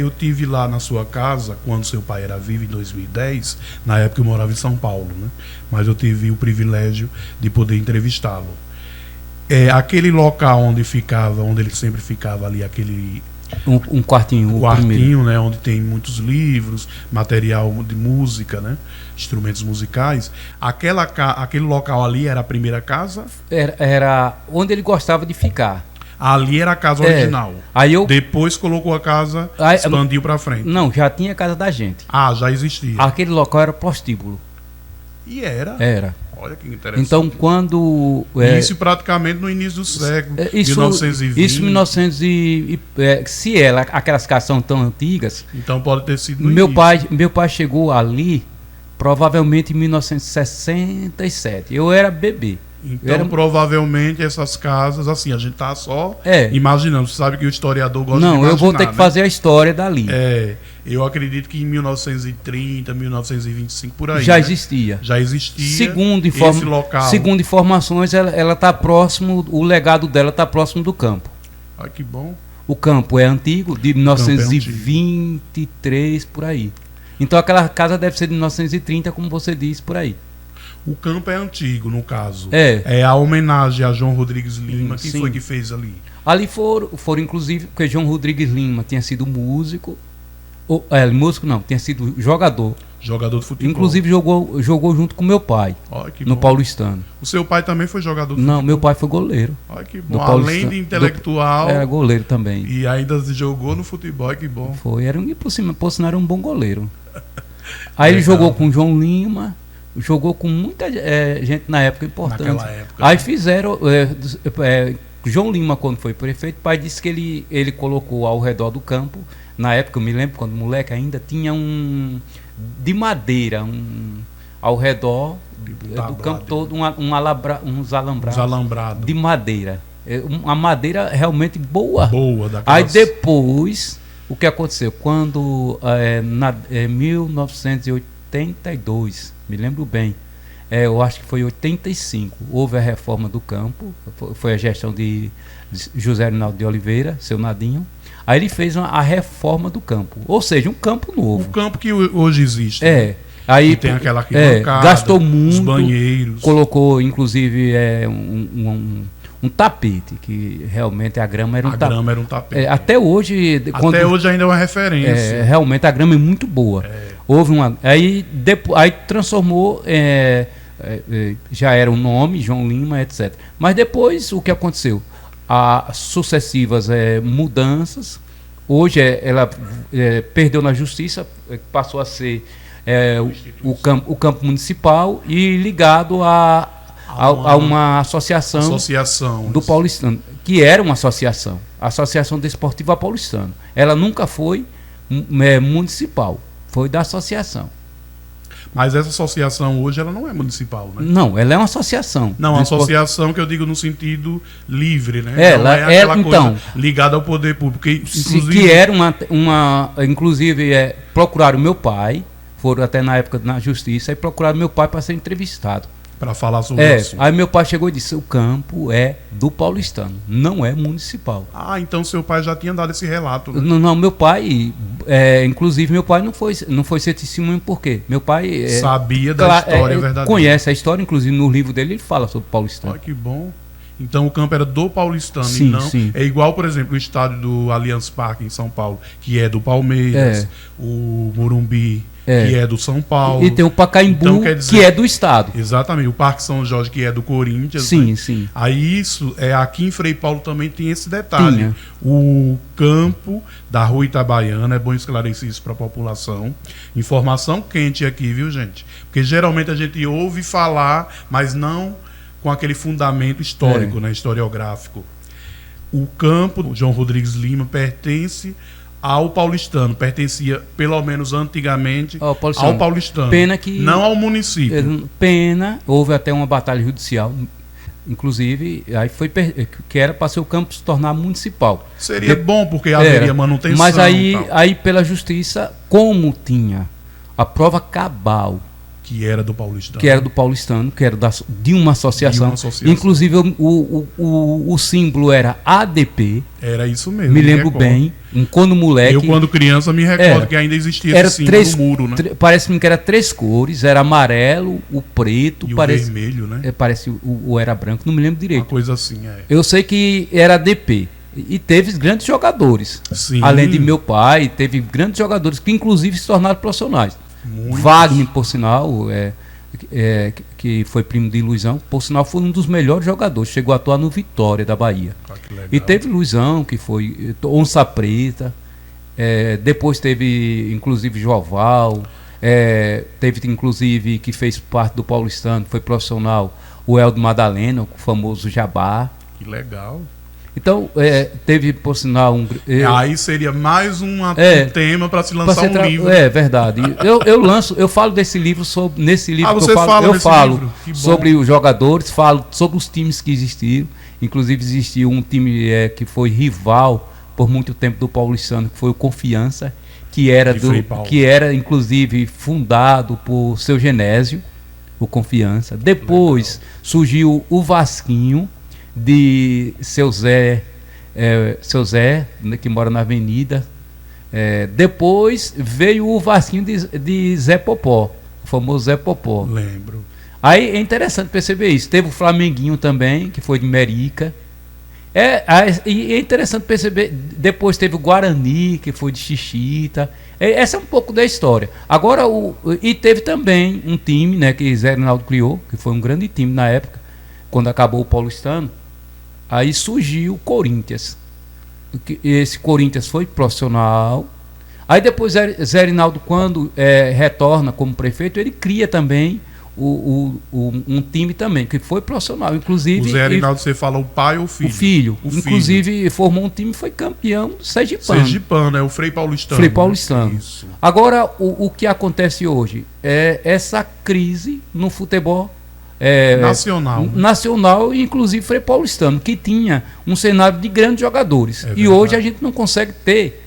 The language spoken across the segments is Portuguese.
Eu tive lá na sua casa, quando seu pai era vivo, em 2010. Na época eu morava em São Paulo, né? Mas eu tive o privilégio de poder entrevistá-lo. Aquele local onde ele sempre ficava ali, aquele Um quartinho, o quartinho, primeiro. né, onde tem muitos livros, material de música, né, instrumentos musicais. Aquele local ali era a primeira casa? Era onde ele gostava de ficar. Ali era a casa original. Aí Depois colocou a casa, expandiu para frente. Não, já tinha a casa da gente. Ah, já existia. Aquele local era prostíbulo. E era? Era. Olha que interessante. Então, quando... Isso praticamente no início do século, isso, 1920. Isso, 1900 aquelas casas são tão antigas... Então pode ter sido no meu início. pai chegou ali, provavelmente em 1967. Eu era bebê. Então, provavelmente, essas casas, assim, a gente tá só imaginando. Você sabe que o historiador gosta de imaginar. Não, eu vou ter que fazer a história dali. Eu acredito que em 1930, 1925, por aí. Já existia. Já existia esse local. Segundo informações, ela tá próximo, o legado dela está próximo do campo. Ah, que bom. O campo é antigo, de 1923, por aí. Então, aquela casa deve ser de 1930, como você disse, por aí. O campo é antigo, no caso. É a homenagem a João Rodrigues Lima. Quem foi que fez ali? Ali foram inclusive, porque João Rodrigues Lima tinha sido músico. Músico não, tinha sido jogador. Jogador de futebol. Inclusive jogou junto com meu pai. No Paulistano. O seu pai também foi jogador de futebol? Não, meu pai foi goleiro. Olha que bom. Além de intelectual. Era goleiro também. E ainda jogou no futebol, que bom. Foi, por sinal era um bom goleiro. Aí ele jogou com João Lima. Jogou com muita gente na época importante. Naquela época. Aí fizeram. João Lima, quando foi prefeito, o pai disse que ele colocou ao redor do campo. Na época, eu me lembro, quando moleque ainda, tinha de madeira, ao redor do campo todo, uns alambrados de madeira. Uma madeira realmente boa. Aí depois, o que aconteceu? Quando, em 1982, me lembro bem, eu acho que foi 85, houve a reforma do campo, foi a gestão de José Rinaldo de Oliveira, seu Nadinho. Aí ele fez a reforma do campo, ou seja, um campo novo. O campo que hoje existe. Aí tem aquela arquibancada, gastou muito, os banheiros. Colocou inclusive um tapete, que realmente a grama era um tapete. A grama era um tapete. Até hoje... Até hoje ainda é uma referência. Realmente a grama é muito boa. Houve aí transformou, já era o nome, João Lima, etc. Mas depois, o que aconteceu? Há sucessivas mudanças. Hoje ela perdeu na justiça, passou a ser o campo municipal e ligado a uma associação do Paulistano, que era uma associação, a Associação Desportiva Paulistano. Ela nunca foi municipal, foi da associação. Mas essa associação hoje ela não é municipal, né? Não, ela é uma associação. Não, uma associação que eu digo no sentido livre, né? Ela não é aquela coisa ligada ao poder público. Que era inclusive, procuraram meu pai, foram até na época na justiça, e procuraram meu pai para ser entrevistado. Para falar sobre isso. Aí meu pai chegou e disse: o campo é do Paulistano, não é municipal. Ah, então seu pai já tinha dado esse relato, né? Não, meu pai, inclusive meu pai não foi ser testemunho, por quê? Meu pai sabia da história verdadeira. Conhece a história, inclusive no livro dele ele fala sobre o Paulistano. Olha que bom. Então o campo era do Paulistano, sim, e não sim. É igual, por exemplo, o estádio do Allianz Parque em São Paulo, que é do Palmeiras, o Morumbi, que é do São Paulo. E tem o Pacaembu, então, que é do estado. Exatamente, o Parque São Jorge, que é do Corinthians. Sim, né? sim. Aí aqui em Frei Paulo também tem esse detalhe. O campo da Rua Itabaiana, é bom esclarecer isso para a população. Informação quente aqui, viu, gente? Porque geralmente a gente ouve falar, mas não com aquele fundamento histórico, né, historiográfico. O campo João Rodrigues Lima pertence ao Paulistano, pertencia, pelo menos antigamente, ao Paulistano. Pena que... Não ao município. Houve até uma batalha judicial, inclusive, aí que era para seu campo se tornar municipal. Seria bom, porque haveria manutenção. Mas aí pela justiça, como tinha a prova cabal Que era do Paulistano. Que era do Paulistano, que era de uma associação. Inclusive, o símbolo era ADP. Era isso mesmo. Me lembro bem. Quando moleque. Eu, quando criança, me recordo que ainda existia esse símbolo no muro, né? Parece-me que era 3 cores. Era amarelo, o preto. E parece, o vermelho, né? Parece o era branco, não me lembro direito. Uma coisa assim, Eu sei que era ADP. E teve grandes jogadores. Sim. Além de meu pai, teve grandes jogadores que inclusive se tornaram profissionais. Muitos. Wagner, por sinal, que foi primo de Luizão, por sinal foi um dos melhores jogadores, chegou a atuar no Vitória da Bahia. E teve Luizão, que foi Onça Preta, depois teve inclusive Joval, teve inclusive que fez parte do Paulistano, foi profissional, o Eldo Madalena, o famoso Jabá. Que legal. Então, teve, por sinal, aí seria mais um tema para se lançar um livro. É verdade. Eu falo desse livro, nesse livro que eu falo sobre os jogadores, falo sobre os times que existiram. Inclusive, existiu um time que foi rival por muito tempo do Paulistano, que foi o Confiança, que era inclusive fundado por seu Genésio, o Confiança. Depois surgiu o Vasquinho, de seu Zé, que mora na Avenida. Depois veio o Vasquinho de Zé Popó, o famoso Zé Popó. Lembro. Aí é interessante perceber isso. Teve o Flamenguinho também, que foi de Merica. E é interessante perceber. Depois teve o Guarani, que foi de Xixita. Essa é um pouco da história. Agora, e teve também um time, né, que Zé Reinaldo criou, que foi um grande time na época, quando acabou o Paulistano. Aí surgiu o Corinthians. Esse Corinthians foi profissional. Aí depois Zé Reinaldo, quando retorna como prefeito, ele cria também um time também, que foi profissional. Inclusive, o Zé Reinaldo, você fala o pai ou o filho? O filho. Inclusive, formou um time e foi campeão sergipano. Sergipano, é o Frei Paulistano. Frei Paulistano. Isso. Agora, o que acontece hoje é essa crise no futebol nacional e inclusive Frei Paulistano, que tinha um cenário de grandes jogadores. E hoje a gente não consegue ter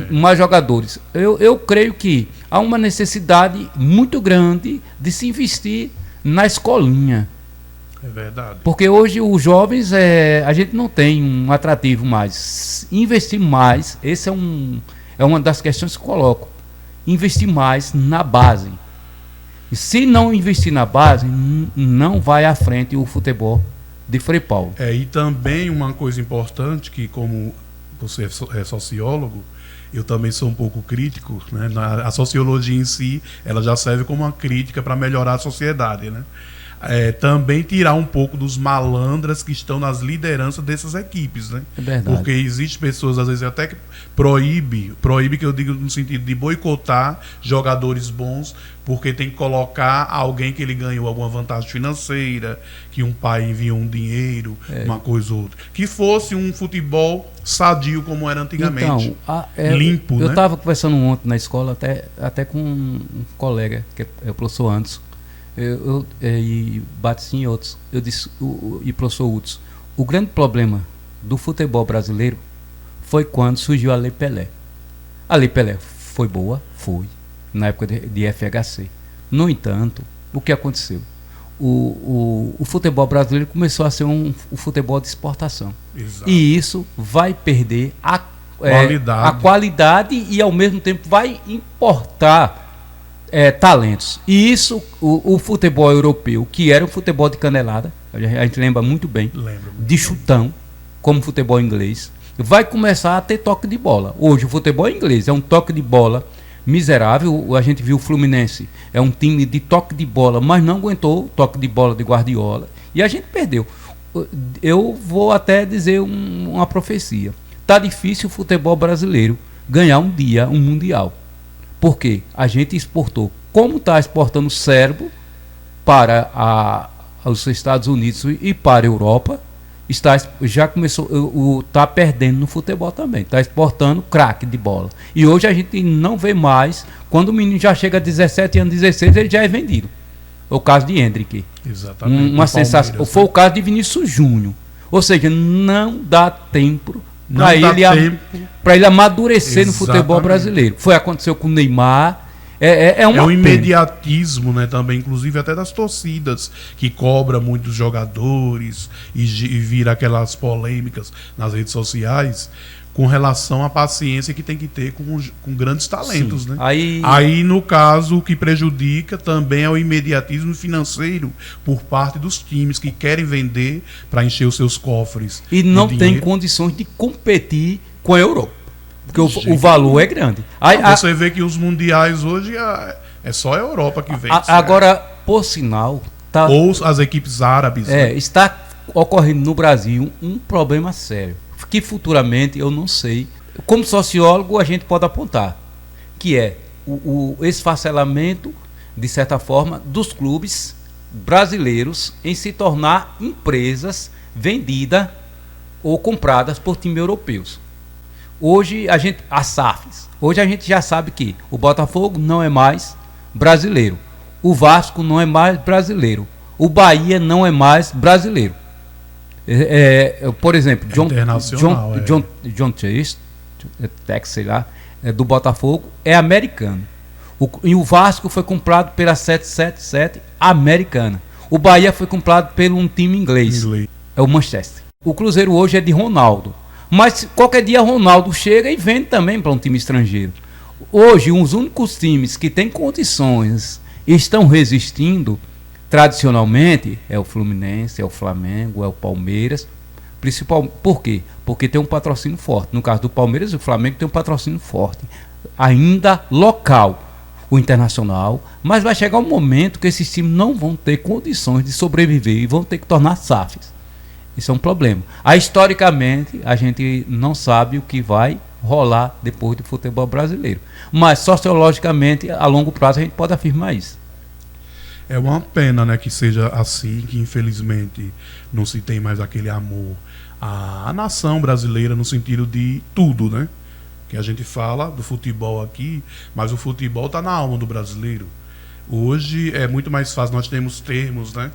mais jogadores. Eu creio que há uma necessidade muito grande de se investir na escolinha. É verdade. Porque hoje os jovens, a gente não tem um atrativo mais. Investir mais, esse é uma das questões que coloco. Investir mais na base. E se não investir na base, não vai à frente o futebol de Frei Paulo. E também uma coisa importante, que como você é sociólogo, eu também sou um pouco crítico, né? A sociologia em si, ela já serve como uma crítica para melhorar a sociedade, né? Também tirar um pouco dos malandras que estão nas lideranças dessas equipes, né? É verdade. Porque existem pessoas, às vezes, até que proíbe que eu digo no sentido de boicotar jogadores bons, porque tem que colocar alguém que ele ganhou alguma vantagem financeira, que um pai enviou um dinheiro, uma coisa ou outra. Que fosse um futebol sadio como era antigamente. Então, limpo, eu né? estava conversando ontem na escola, até com um colega, que é o professor Anderson, e Batista e outros. Eu disse, e professor Hudson, o grande problema do futebol brasileiro foi quando surgiu a Lei Pelé. A Lei Pelé foi boa? Foi. Na época de FHC. No entanto, o que aconteceu? O futebol brasileiro começou a ser um futebol de exportação. Exato. E isso vai perder a qualidade e ao mesmo tempo vai importar talentos. E isso, o futebol europeu, que era um futebol de canelada, a gente lembra muito bem, de chutão, como futebol inglês, vai começar a ter toque de bola. Hoje o futebol inglês é um toque de bola miserável. A gente viu o Fluminense, é um time de toque de bola, mas não aguentou o toque de bola de Guardiola, e a gente perdeu. Eu vou até dizer uma profecia. Tá difícil o futebol brasileiro ganhar um dia um mundial, porque a gente exportou, como está exportando cérebro para os Estados Unidos e para a Europa, já começou, está perdendo no futebol também, está exportando craque de bola. E hoje a gente não vê mais, quando o menino já chega a 17 anos, 16, ele já é vendido. O caso de Hendrick. Exatamente. Uma sensação. Foi o caso de Vinícius Júnior. Ou seja, não dá tempo para ele amadurecer. Exatamente. No futebol brasileiro. Aconteceu com o Neymar, É o pena. imediatismo, né, também, inclusive até das torcidas, que cobra muitos jogadores e vira aquelas polêmicas nas redes sociais com relação à paciência que tem que ter com grandes talentos. Sim. Né? Aí, no caso, o que prejudica também é o imediatismo financeiro por parte dos times que querem vender para encher os seus cofres. E não tem condições de competir com a Europa. Porque o valor é grande. Você vê que os mundiais hoje é só a Europa que vence. Agora, por sinal... Ou as equipes árabes. Né? Está ocorrendo no Brasil um problema sério, que futuramente eu não sei. Como sociólogo, a gente pode apontar, que é o esfacelamento, de certa forma, dos clubes brasileiros em se tornar empresas vendidas ou compradas por times europeus. Hoje as SAFs, hoje a gente já sabe que o Botafogo não é mais brasileiro, o Vasco não é mais brasileiro, o Bahia não é mais brasileiro. Por exemplo, John Chase, sei lá, do Botafogo, é americano. E o Vasco foi comprado pela 777 americana. O Bahia foi comprado por um time inglês. É o Manchester. O Cruzeiro hoje é de Ronaldo. Mas qualquer dia Ronaldo chega e vende também para um time estrangeiro. Hoje, os únicos times que têm condições e estão resistindo tradicionalmente é o Fluminense, é o Flamengo, é o Palmeiras. Por quê? Porque tem um patrocínio forte. No caso do Palmeiras e do Flamengo tem um patrocínio forte, ainda local, o internacional. Mas vai chegar um momento que esses times não vão ter condições de sobreviver e vão ter que tornar SAFs. Isso é um problema. Historicamente, a gente não sabe o que vai rolar depois do futebol brasileiro. Mas sociologicamente, a longo prazo, a gente pode afirmar isso. É uma pena, né, que seja assim, que infelizmente não se tem mais aquele amor à nação brasileira no sentido de tudo, né? Que a gente fala do futebol aqui, mas o futebol está na alma do brasileiro. Hoje é muito mais fácil, nós temos termos, né,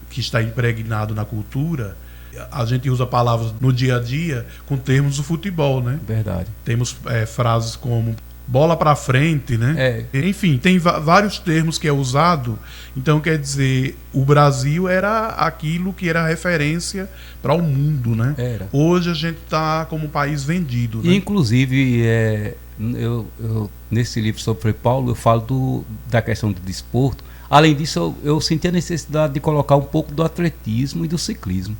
que está impregnado na cultura. A gente usa palavras no dia a dia com termos do futebol, né? Verdade. Temos frases como bola para frente, né? Enfim, tem vários termos que é usado. Então, quer dizer, o Brasil era aquilo que era referência para o mundo, né? Era. Hoje a gente está como um país vendido, né? Inclusive, eu nesse livro sobre Frei Paulo, eu falo da questão do desporto. Além disso, eu senti a necessidade de colocar um pouco do atletismo e do ciclismo.